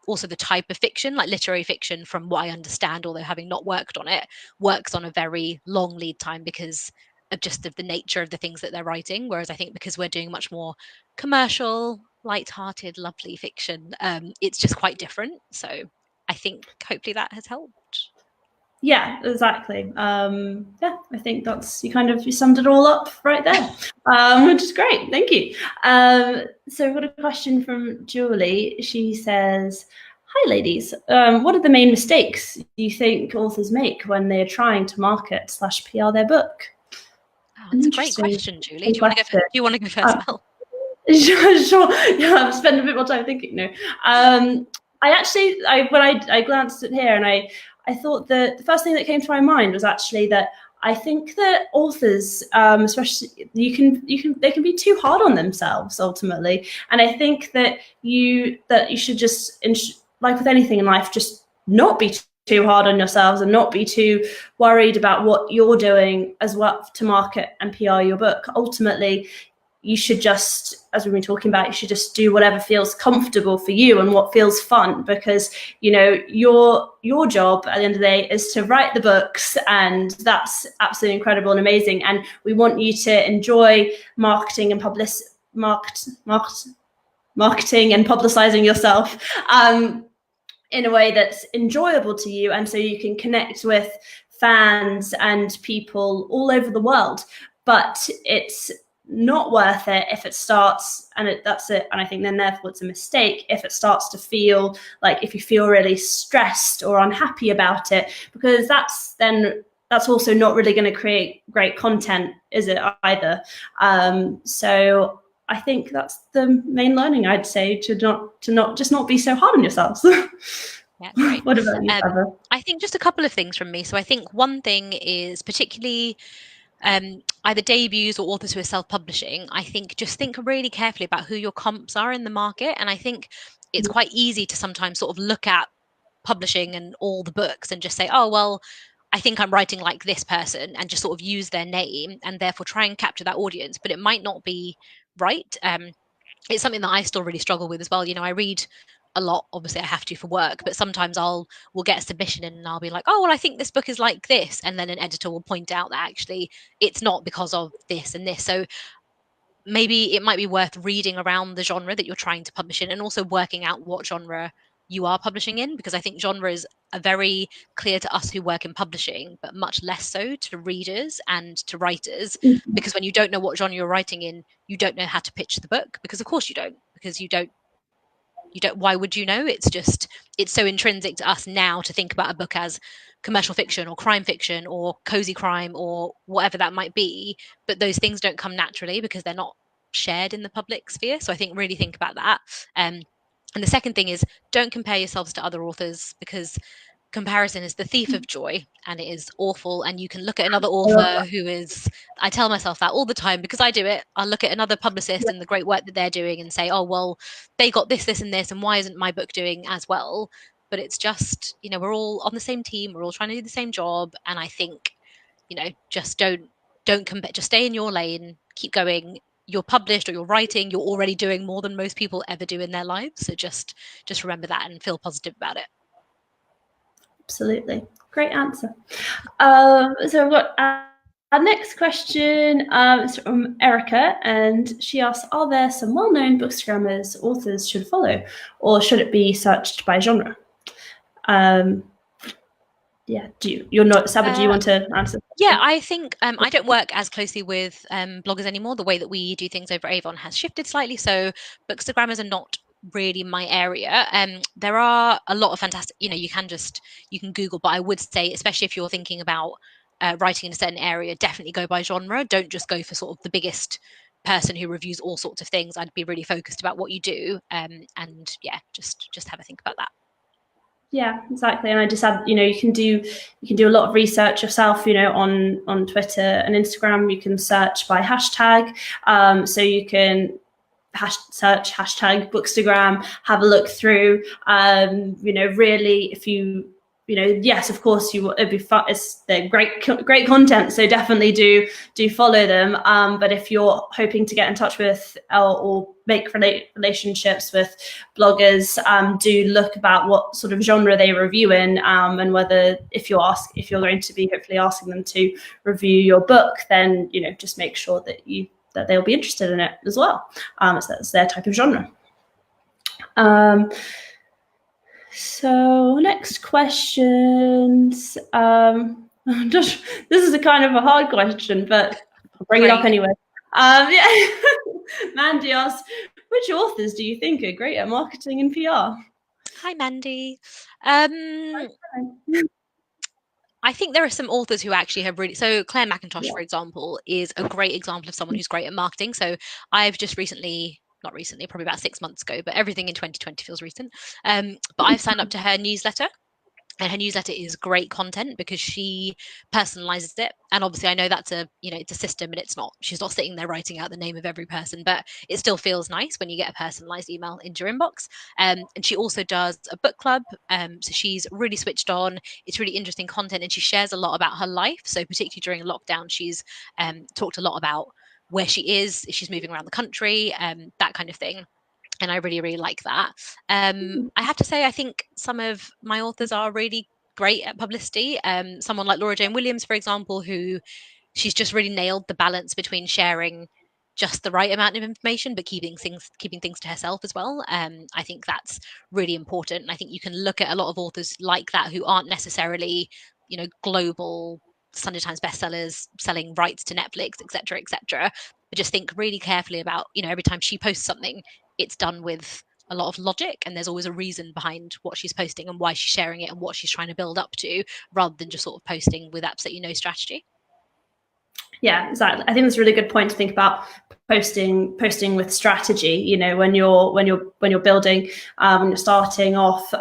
also the type of fiction. Like literary fiction, from what I understand, although having not worked on it, works on a very long lead time because of the nature of the things that they're writing. Whereas I think because we're doing much more commercial, light-hearted, lovely fiction, it's just quite different. So I think hopefully that has helped. Yeah, exactly. I think you summed it all up right there, which is great. Thank you. So we've got a question from Julie. She says, "Hi, ladies. What are the main mistakes you think authors make when they're trying to market / PR their book?" Oh, that's a great question, Julie. Do you want to go first, Mel? Sure. Yeah, I've spent a bit more time thinking. No. When I glanced at here, and I thought that the first thing that came to my mind was actually that I think that authors, especially, they can be too hard on themselves ultimately, and I think that you should just, like with anything in life, just not be too hard on yourselves and not be too worried about what you're doing as well to market and PR your book. Ultimately, you should just, as we've been talking about, you should just do whatever feels comfortable for you and what feels fun, because your job at the end of the day is to write the books, and that's absolutely incredible and amazing. And we want you to enjoy marketing and marketing and publicizing yourself in a way that's enjoyable to you, and so you can connect with fans and people all over the world. But it's not worth it if it starts, that's it. And I think then therefore it's a mistake if it starts to feel like, if you feel really stressed or unhappy about it, because that's also not really going to create great content, is it either? So I think that's the main learning, I'd say, to not be so hard on yourselves. Yeah, great. What about you, Trevor? I think just a couple of things from me. So I think one thing is particularly either debuts or authors who are self-publishing, I think just think really carefully about who your comps are in the market. And I think it's quite easy to sometimes sort of look at publishing and all the books and just say, oh, well, I think I'm writing like this person, and just sort of use their name and therefore try and capture that audience. But it might not be right. It's something that I still really struggle with as well. I read a lot, obviously I have to for work, but sometimes we'll get a submission in and I'll be like, oh, well, I think this book is like this, and then an editor will point out that actually it's not because of this and this. So maybe it might be worth reading around the genre that you're trying to publish in, and also working out what genre you are publishing in, because I think genres are very clear to us who work in publishing, but much less so to readers and to writers, because when you don't know what genre you're writing in, you don't know how to pitch the book, because of course you don't, because you don't, why would you know? It's so intrinsic to us now to think about a book as commercial fiction or crime fiction or cozy crime or whatever that might be, but those things don't come naturally because they're not shared in the public sphere. So I think really think about that. And the second thing is, don't compare yourselves to other authors, because comparison is the thief of joy, and it is awful. And you can look at another author who is, I tell myself that all the time because I do it. I'll look at another publicist and the great work that they're doing and say, oh, well, they got this, this, and this, and why isn't my book doing as well? But it's just, we're all on the same team, we're all trying to do the same job. And I think, just don't compare, just stay in your lane, keep going. You're published or you're writing, you're already doing more than most people ever do in their lives. So just remember that and feel positive about it. Absolutely. Great answer. So we've got our next question is from Erica, and she asks, are there some well-known bookstagrammers authors should follow, or should it be searched by genre? Yeah, you're not, Saba, do you want to answer? Yeah, I think I don't work as closely with bloggers anymore. The way that we do things over Avon has shifted slightly, so bookstagrammers are not really my area. There are a lot of fantastic, you can Google, but I would say, especially if you're thinking about writing in a certain area, definitely go by genre. Don't just go for sort of the biggest person who reviews all sorts of things. I'd be really focused about what you do, and yeah, just have a think about that. Yeah, exactly. And I just add, you can do a lot of research yourself, on Twitter and Instagram. You can search by hashtag. So you can search hashtag Bookstagram, have a look through, really, if you, yes, of course, it'd be fun. They're great content. So definitely do follow them. But if you're hoping to get in touch with or make relationships with bloggers, do look about what sort of genre they review in, and whether if you're going to be hopefully asking them to review your book, then, just make sure that they'll be interested in it as well. So that's their type of genre. So next questions. This is a kind of a hard question, but I'll bring it up anyway. Yeah. Mandy asks, which authors do you think are great at marketing and PR? Hi, Mandy. I think there are some authors who actually have really, so Claire McIntosh, for example, is a great example of someone who's great at marketing. So I've just not recently, probably about 6 months ago, but everything in 2020 feels recent. But I've signed up to her newsletter. And her newsletter is great content because she personalizes it. And obviously I know that's it's a system, and she's not sitting there writing out the name of every person, but it still feels nice when you get a personalized email into your inbox. And she also does a book club. So she's really switched on. It's really interesting content, and she shares a lot about her life. So particularly during lockdown, she's talked a lot about where she is, if she's moving around the country, that kind of thing. And I really, really like that. I have to say, I think some of my authors are really great at publicity. Someone like Laura Jane Williams, for example, who she's just really nailed the balance between sharing just the right amount of information, but keeping things to herself as well. I think that's really important. And I think you can look at a lot of authors like that who aren't necessarily, global Sunday Times bestsellers, selling rights to Netflix, etc., etc. But just think really carefully about, every time she posts something, it's done with a lot of logic, and there's always a reason behind what she's posting and why she's sharing it and what she's trying to build up to, rather than just sort of posting with absolutely no strategy. Yeah, exactly. I think that's a really good point to think about, posting with strategy. When you're building, when you're starting off,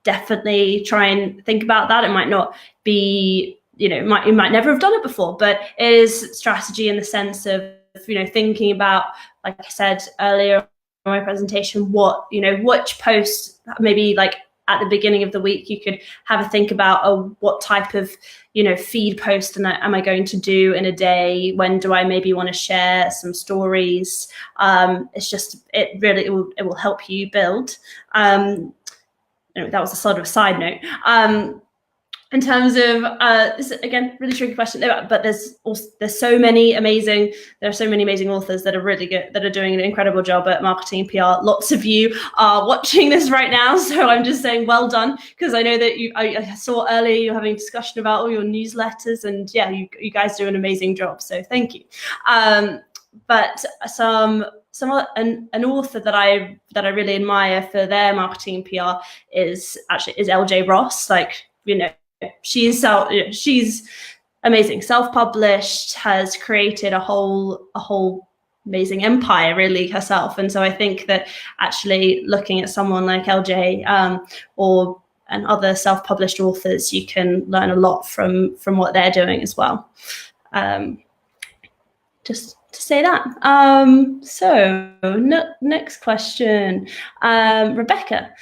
definitely try and think about that. It might not be, you might never have done it before, but it is strategy in the sense of, thinking about, like I said earlier in my presentation, which post, maybe like at the beginning of the week, you could have a think about, what type of, feed post am I going to do in a day? When do I maybe want to share some stories? It will help you build. That was a sort of side note. in terms of this is, again, really tricky question, but there's so many amazing authors that are really good, that are doing an incredible job at marketing and PR. Lots of you are watching this right now, so I'm just saying well done, because I know that I saw earlier you having a discussion about all your newsletters, and yeah, you guys do an amazing job, so thank you. But an author that I really admire for their marketing and PR is LJ Ross. Like, she's amazing, self-published, has created a whole amazing empire really herself. And so I think that actually looking at someone like LJ and other self-published authors, you can learn a lot from what they're doing as well. Just to say that. Next question. Rebecca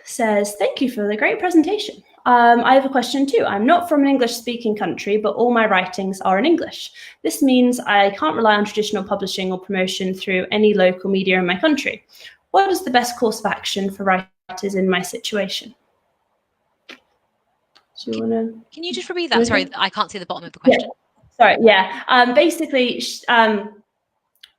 says, thank you for the great presentation. I have a question too. I'm not from an English-speaking country, but all my writings are in English. This means I can't rely on traditional publishing or promotion through any local media in my country. What is the best course of action for writers in my situation? Do you wanna? Can you just repeat that? Sorry, I can't see the bottom of the question. Yeah. Sorry, yeah. Basically,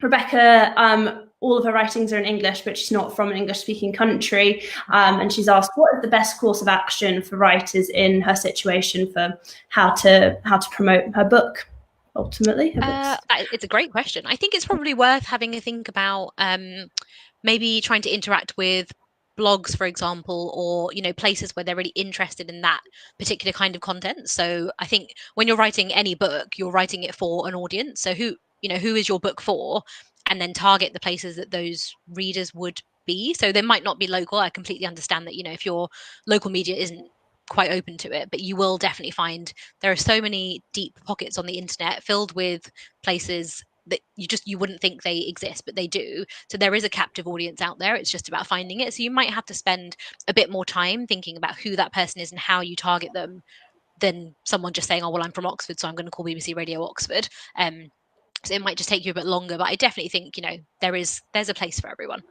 Rebecca, all of her writings are in English, but she's not from an English-speaking country. And she's asked, what is the best course of action for writers in her situation for how to promote her book, ultimately? It's a great question. I think it's probably worth having a think about maybe trying to interact with blogs, for example, or places where they're really interested in that particular kind of content. So I think when you're writing any book, you're writing it for an audience. So who is your book for? And then target the places that those readers would be. So they might not be local. I completely understand that, if your local media isn't quite open to it, but you will definitely find there are so many deep pockets on the internet filled with places that you wouldn't think they exist, but they do. So there is a captive audience out there. It's just about finding it. So you might have to spend a bit more time thinking about who that person is and how you target them than someone just saying, oh, well, I'm from Oxford, so I'm going to call BBC Radio Oxford. So it might just take you a bit longer, but I definitely think, there's a place for everyone.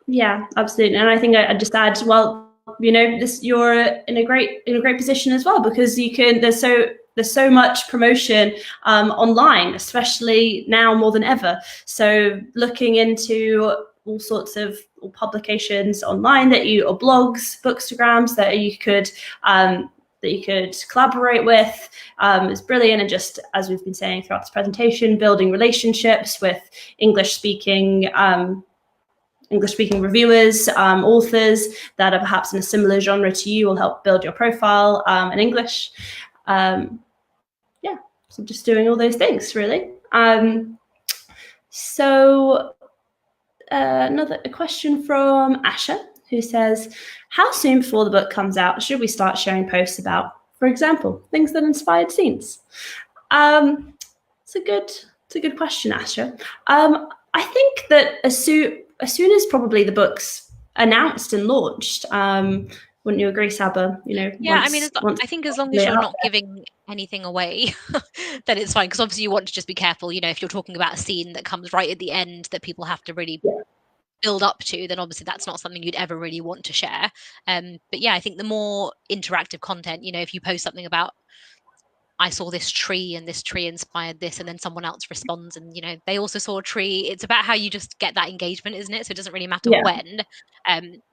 Yeah, absolutely. And I think I'd just add, well, you're in a great position as well, because there's so much promotion online, especially now more than ever. So looking into all sorts of publications online or blogs, bookstagrams that you could collaborate with is brilliant. And just as we've been saying throughout this presentation, building relationships with English-speaking reviewers, authors that are perhaps in a similar genre to you will help build your profile in English. So just doing all those things, really. So another question from Asha, who says, how soon before the book comes out should we start sharing posts about, for example, things that inspired scenes? It's a good question, Asha. I think that as soon as probably the book's announced and launched, wouldn't you agree, Saba? Yeah, I think as long as you're not giving anything away, then it's fine. Because obviously you want to just be careful. If you're talking about a scene that comes right at the end that people have to really build up to, then obviously that's not something you'd ever really want to share. But yeah, I think the more interactive content, if you post something about, I saw this tree and this tree inspired this, and then someone else responds and they also saw a tree. It's about how you just get that engagement, isn't it? So it doesn't really matter when,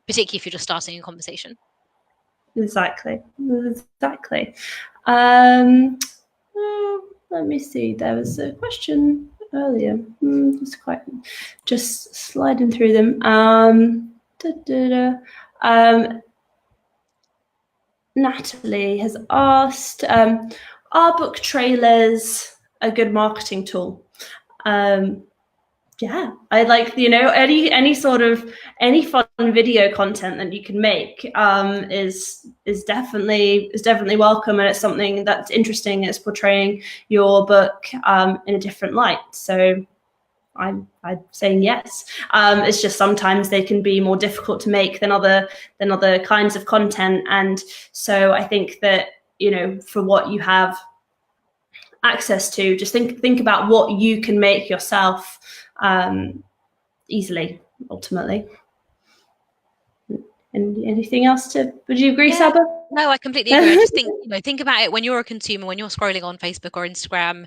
particularly if you're just starting a conversation. Exactly. Let me see. There was a question earlier. Just sliding through them. Natalie has asked, are book trailers a good marketing tool? Yeah, I like, any fun video content that you can make is definitely welcome, and it's something that's interesting. It's portraying your book in a different light. So I'm saying yes. It's just sometimes they can be more difficult to make than other kinds of content, and so I think that for what you have access to, just think about what you can make yourself easily, ultimately. And anything else would you agree, Yeah. Saba? No, I completely agree. I just think, think about it when you're a consumer, when you're scrolling on Facebook or Instagram,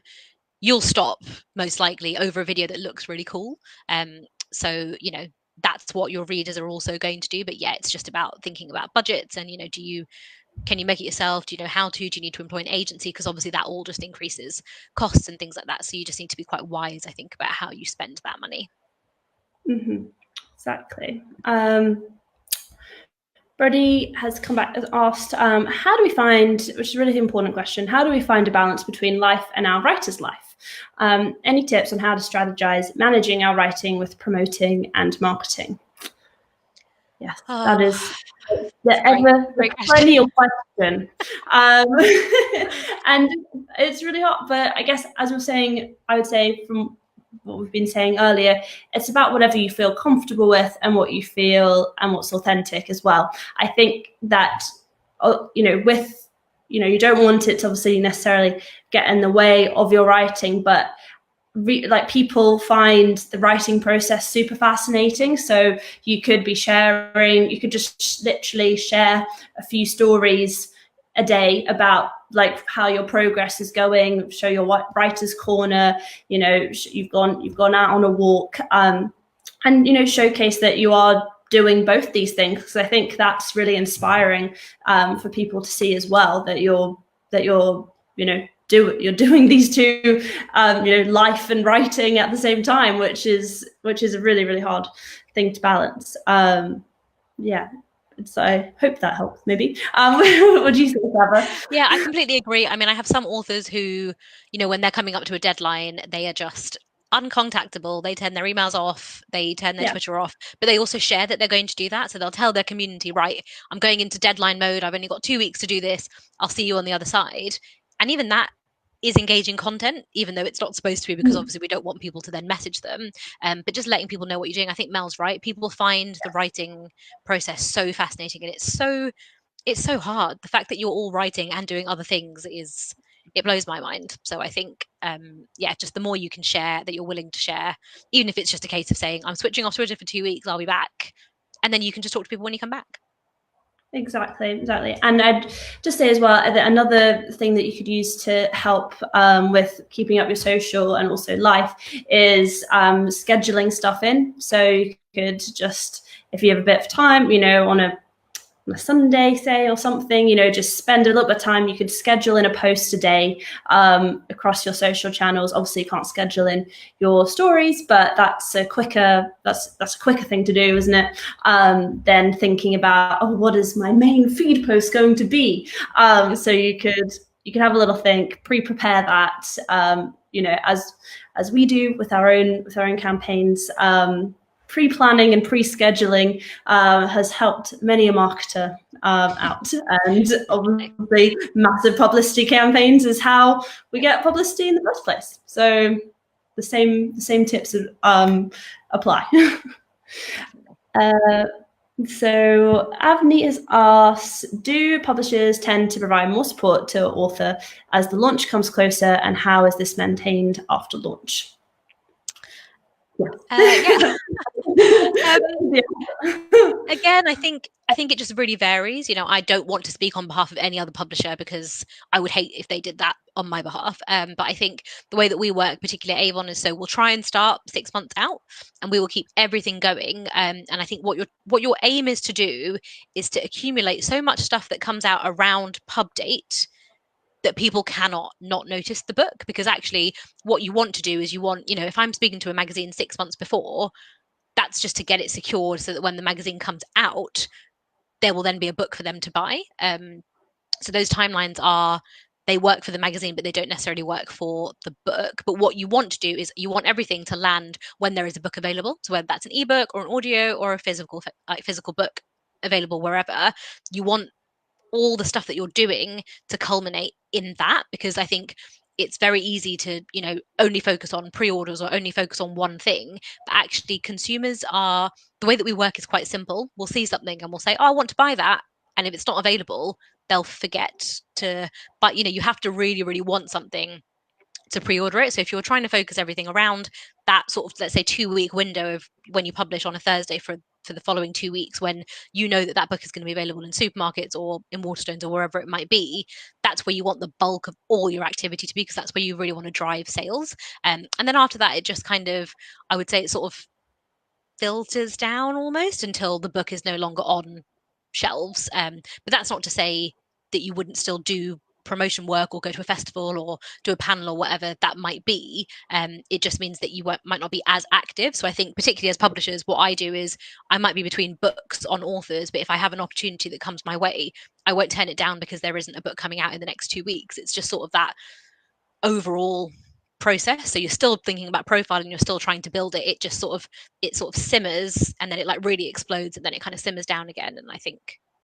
you'll stop most likely over a video that looks really cool. So, that's what your readers are also going to do. But yeah, it's just about thinking about budgets and, can you make it yourself? Do you know how to? Do you need to employ an agency? Because obviously that all just increases costs and things like that. So you just need to be quite wise, I think, about how you spend that money. Mm-hmm. Exactly. Brody has come back and asked, how do we find, which is a really important question, how do we find a balance between life and our writer's life? Any tips on how to strategize managing our writing with promoting and marketing? Yes, that is the perennial question. And it's really hard, but I guess as we're saying, I would say from what we've been saying earlier, it's about whatever you feel comfortable with and what you feel and what's authentic as well. I think that, you don't want it to obviously necessarily get in the way of your writing, but people find the writing process super fascinating. So you could just literally share a few stories a day about how your progress is going, show your writer's corner, you've gone out on a walk, and showcase that you are doing both these things, because I think that's really inspiring for people to see as well, that you're you're doing these two, life and writing at the same time, which is a really, really hard thing to balance. Yeah. So I hope that helps, maybe. What do you think, Saba? Yeah, I completely agree. I mean, I have some authors who, when they're coming up to a deadline, they are just uncontactable. They turn their emails off, they turn their Twitter off, but they also share that they're going to do that. So they'll tell their community, right, I'm going into deadline mode. I've only got 2 weeks to do this. I'll see you on the other side. And even that is engaging content, even though it's not supposed to be, because obviously we don't want people to then message them. But just letting people know what you're doing. I think Mel's right. People find the writing process so fascinating, and it's so hard. The fact that you're all writing and doing other things it blows my mind. So I think, just the more you can share, that you're willing to share, even if it's just a case of saying, I'm switching off Twitter for 2 weeks, I'll be back. And then you can just talk to people when you come back. Exactly. And I'd just say as well that another thing that you could use to help with keeping up your social and also life is scheduling stuff in. So you could just, if you have a bit of time, on a Sunday, say, or something, just spend a little bit of time. You could schedule in a post a day across your social channels. Obviously, you can't schedule in your stories, but that's a quicker thing to do, isn't it? Than thinking about, what is my main feed post going to be? So you could have a little think, pre-prepare that. As we do with our own campaigns. Pre-planning and pre-scheduling has helped many a marketer out, and obviously massive publicity campaigns is how we get publicity in the first place. So the same tips apply. So Avni has asked, do publishers tend to provide more support to an author as the launch comes closer, and how is this maintained after launch? Again, I think it just really varies. I don't want to speak on behalf of any other publisher, because I would hate if they did that on my behalf. But I think the way that we work, particularly at Avon, is so we'll try and start 6 months out, and we will keep everything going. And I think what your aim is to do is to accumulate so much stuff that comes out around pub date that people cannot not notice the book. Because actually what you want to do is if I'm speaking to a magazine 6 months before, that's just to get it secured so that when the magazine comes out, there will then be a book for them to buy. So those timelines they work for the magazine, but they don't necessarily work for the book. But what you want to do is you want everything to land when there is a book available. So whether that's an ebook or an audio or a physical book available wherever, you want all the stuff that you're doing to culminate in that. Because I think it's very easy to only focus on pre-orders or only focus on one thing, but actually the way that we work is quite simple. We'll see something and we'll say, I want to buy that, and if it's not available, they'll forget to. But you have to really, really want something to pre-order it. So if you're trying to focus everything around that sort of, let's say, 2-week window of when you publish on a Thursday for for the following 2 weeks, when you know that that book is going to be available in supermarkets or in Waterstones or wherever it might be, that's where you want the bulk of all your activity to be, because that's where you really want to drive sales. And then after that, it just kind of, I would say, it sort of filters down almost until the book is no longer on shelves. But that's not to say that you wouldn't still do promotion work or go to a festival or do a panel or whatever that might be. It just means that you might not be as active. So I think particularly as publishers, what I do is I might be between books on authors, but if I have an opportunity that comes my way, I won't turn it down because there isn't a book coming out in the next 2 weeks. It's just sort of that overall process. So you're still thinking about profiling, you're still trying to build it. It sort of simmers, and then it like really explodes, and then it kind of simmers down again. And I think